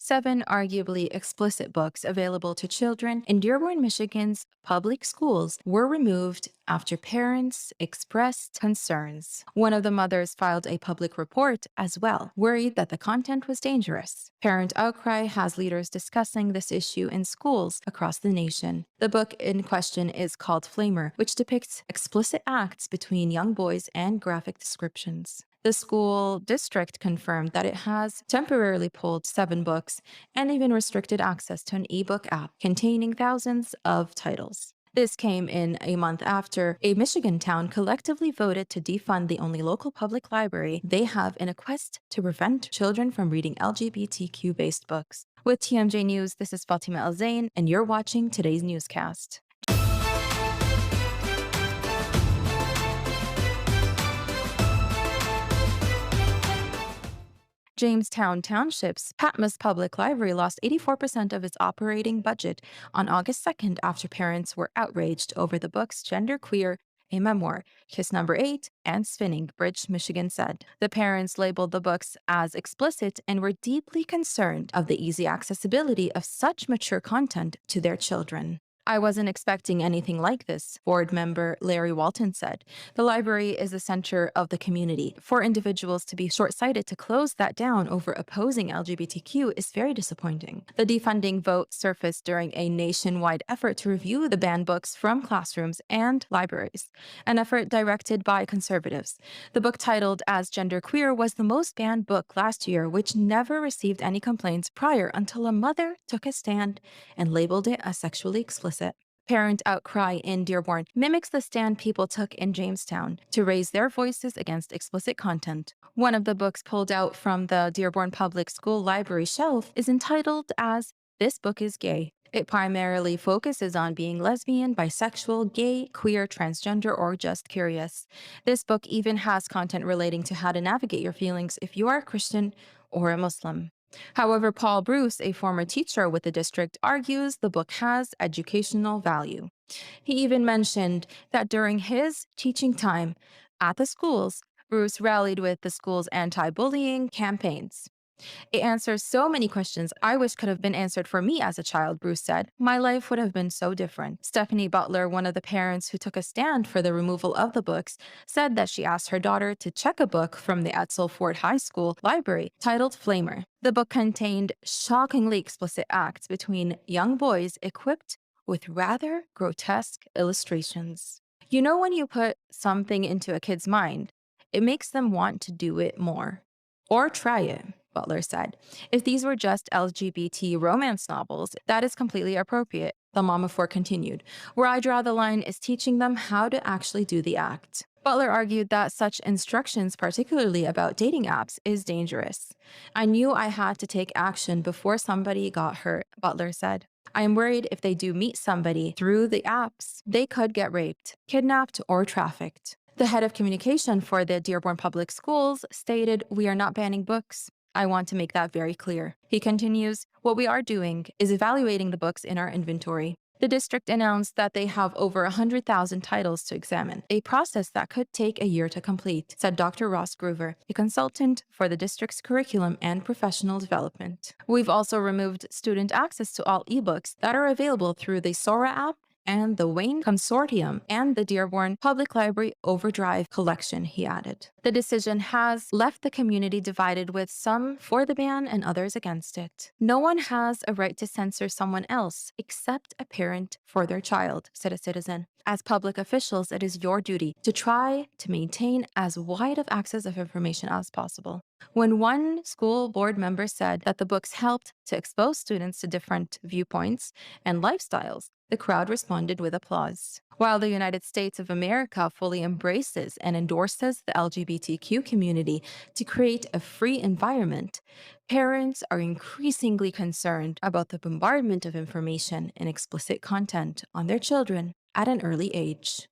7 arguably explicit books available to children in Dearborn, Michigan's public schools were removed after parents expressed concerns. One of the mothers filed a public report as well, worried that the content was dangerous. Parent outcry has leaders discussing this issue in schools across the nation. The book in question is called Flamer, which depicts explicit acts between young boys and graphic descriptions. The school district confirmed that it has temporarily pulled 7 books and even restricted access to an ebook app containing thousands of titles. This came in a month after a Michigan town collectively voted to defund the only local public library they have in a quest to prevent children from reading LGBTQ based books. With TMJ News, this is Fatima El Zain, and you're watching today's newscast. Jamestown Township's Patmos Public Library lost 84% of its operating budget on August 2nd after parents were outraged over the books Genderqueer, a memoir, Kiss Number 8, and Spinning, Bridge, Michigan said. The parents labeled the books as explicit and were deeply concerned of the easy accessibility of such mature content to their children. I wasn't expecting anything like this, board member Larry Walton said. The library is the center of the community. For individuals to be short-sighted to close that down over opposing LGBTQ is very disappointing. The defunding vote surfaced during a nationwide effort to review the banned books from classrooms and libraries, an effort directed by conservatives. The book titled as Genderqueer was the most banned book last year, which never received any complaints prior until a mother took a stand and labeled it as sexually explicit. Parent outcry in Dearborn mimics the stand people took in Jamestown to raise their voices against explicit content. One of the books pulled out from the Dearborn Public School Library shelf is entitled as This Book is Gay. It primarily focuses on being lesbian, bisexual, gay, queer, transgender, or just curious. This book even has content relating to how to navigate your feelings if you are a Christian or a Muslim. However, Paul Bruce, a former teacher with the district, argues the book has educational value. He even mentioned that during his teaching time at the schools, Bruce rallied with the school's anti-bullying campaigns. It answers so many questions I wish could have been answered for me as a child, Bruce said. My life would have been so different. Stephanie Butler, one of the parents who took a stand for the removal of the books, said that she asked her daughter to check a book from the Etzel Ford High School library titled Flamer. The book contained shockingly explicit acts between young boys equipped with rather grotesque illustrations. You know, when you put something into a kid's mind, it makes them want to do it more. Or try it, Butler said. If these were just LGBT romance novels, that is completely appropriate, the mom of 4 continued. Where I draw the line is teaching them how to actually do the act. Butler argued that such instructions, particularly about dating apps, is dangerous. I knew I had to take action before somebody got hurt, Butler said. I am worried if they do meet somebody through the apps, they could get raped, kidnapped, or trafficked. The head of communication for the Dearborn Public Schools stated, "We are not banning books. I want to make that very clear." He continues, "What we are doing is evaluating the books in our inventory." The district announced that they have over 100,000 titles to examine, a process that could take a year to complete, said Dr. Ross Groover, a consultant for the district's curriculum and professional development. We've also removed student access to all ebooks that are available through the Sora app and the Wayne Consortium and the Dearborn Public Library Overdrive collection, he added. The decision has left the community divided, with some for the ban and others against it. No one has a right to censor someone else except a parent for their child, said a citizen. As public officials, it is your duty to try to maintain as wide of access of information as possible. When one school board member said that the books helped to expose students to different viewpoints and lifestyles, the crowd responded with applause. While the United States of America fully embraces and endorses the LGBTQ community to create a free environment, parents are increasingly concerned about the bombardment of information and explicit content on their children at an early age.